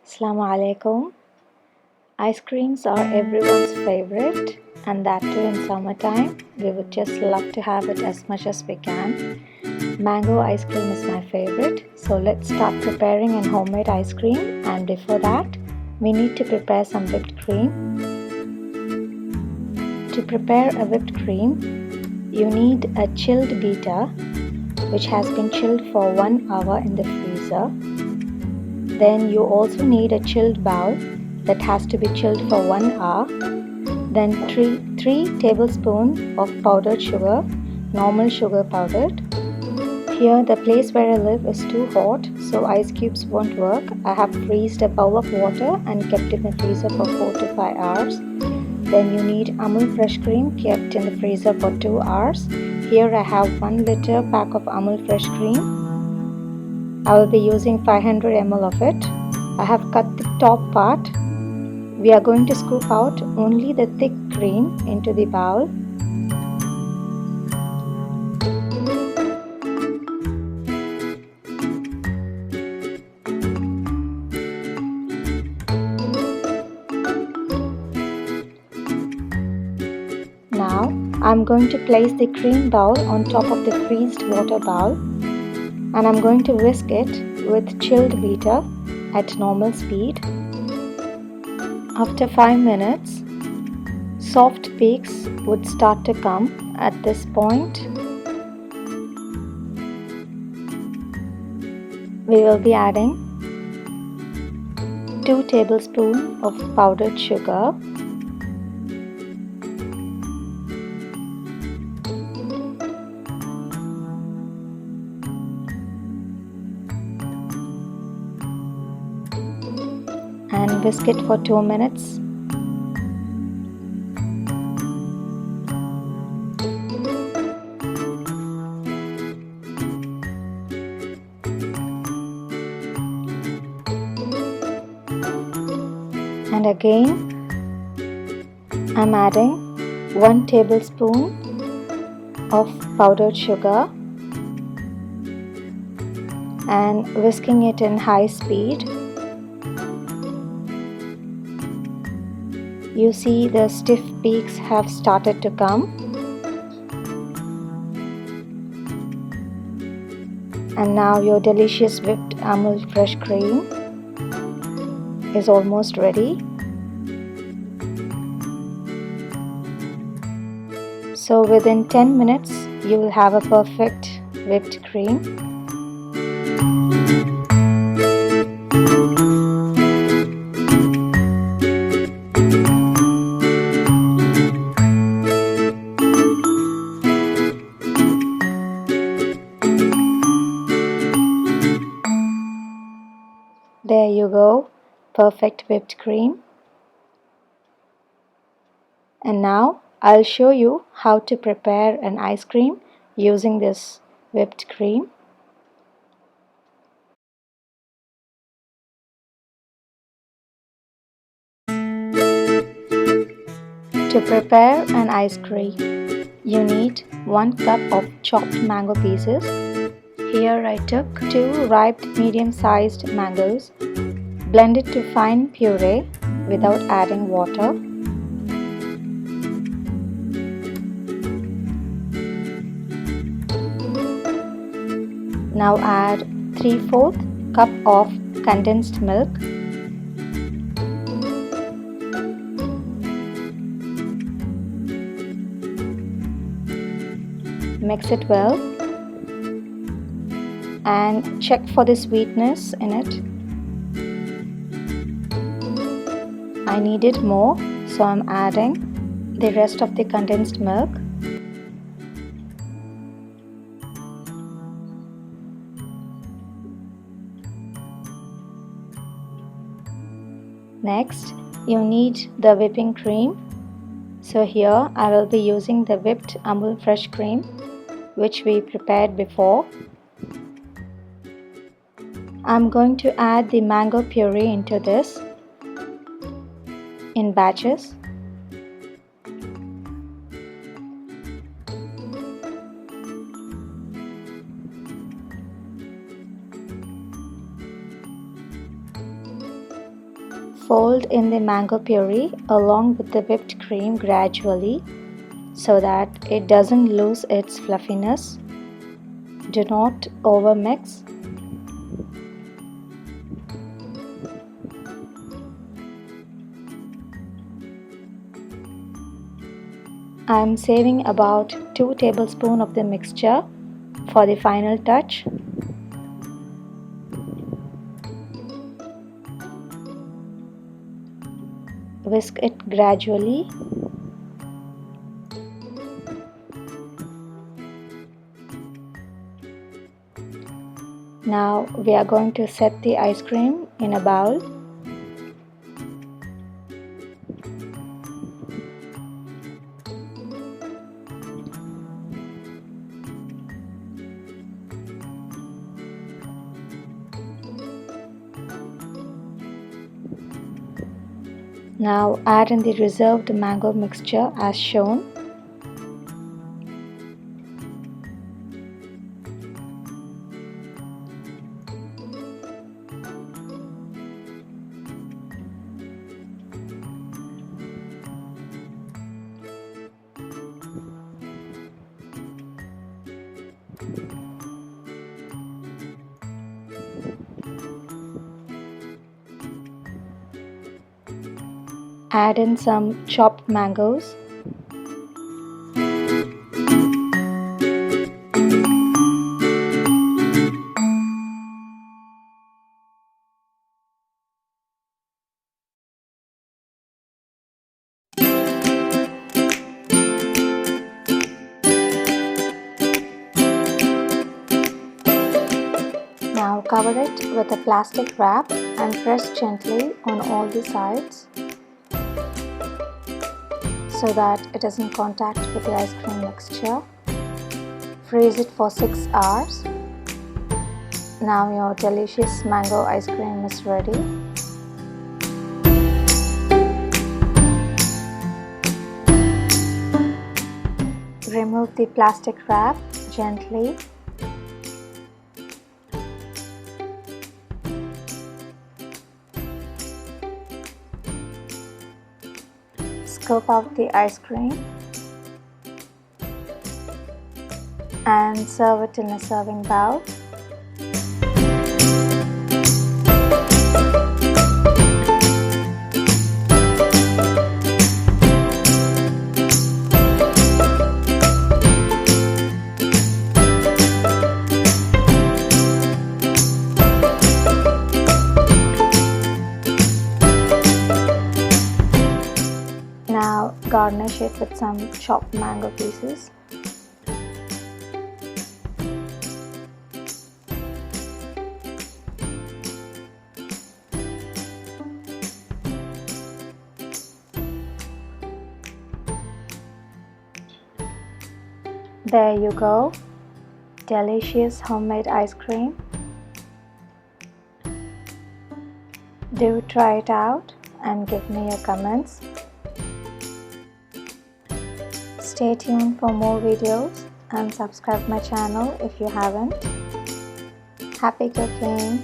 Assalamu alaikum. Ice creams are everyone's favorite, and that too in summertime. We would just love to have it as much as we can. Mango ice cream is my favorite, so let's start preparing an homemade ice cream. And before that, we need to prepare some whipped cream. To prepare a whipped cream, you need a chilled beater which has been chilled for 1 hour in the freezer. Then you also need a chilled bowl that has to be chilled for 1 hour. Then 3 tablespoons of powdered sugar, normal sugar powdered. Here the place where I live is too hot, so ice cubes won't work. I have freezed a bowl of water and kept it in the freezer for 4 to 5 hours. Then you need Amul fresh cream kept in the freezer for 2 hours. Here I have 1 liter pack of Amul fresh cream. I will be using 500 ml of it. I have cut the top part. We are going to scoop out only the thick cream into the bowl. Now I'm going to place the cream bowl on top of the freezed water bowl, and I'm going to whisk it with chilled beater at normal speed. After 5 minutes, soft peaks would start to come. At this point, we will be adding 2 tablespoons of powdered sugar, and whisk it for 2 minutes. And again I'm adding 1 tablespoon of powdered sugar and whisking it in high speed. You see the stiff peaks have started to come, and now your delicious whipped Amul fresh cream is almost ready. So within 10 minutes you will have a perfect whipped cream. There you go, perfect whipped cream. And now I'll show you how to prepare an ice cream using this whipped cream. To prepare an ice cream, you need 1 cup of chopped mango pieces. Here I took 2 ripe medium-sized mangoes, blended to fine puree without adding water. Now add 3/4 cup of condensed milk. Mix it well and check for the sweetness in it. I needed more, so I'm adding the rest of the condensed milk. Next, you need the whipping cream. So here I will be using the whipped Amul fresh cream which we prepared before. I'm going to add the mango puree into this in batches. Fold in the mango puree along with the whipped cream gradually so that it doesn't lose its fluffiness. Do not overmix. I am saving about 2 tablespoons of the mixture for the final touch. Whisk it gradually. Now we are going to set the ice cream in a bowl. Now add in the reserved mango mixture as shown. Add in some chopped mangoes. Now cover it with a plastic wrap and press gently on all the sides so that it is in contact with the ice cream mixture. Freeze it for 6 hours. Now your delicious mango ice cream is ready. Remove the plastic wrap gently. Scoop out the ice cream and serve it in a serving bowl. Now garnish it with some chopped mango pieces. There you go, delicious homemade ice cream. Do try it out and give me your comments. Stay tuned for more videos and subscribe my channel if you haven't. Happy cooking!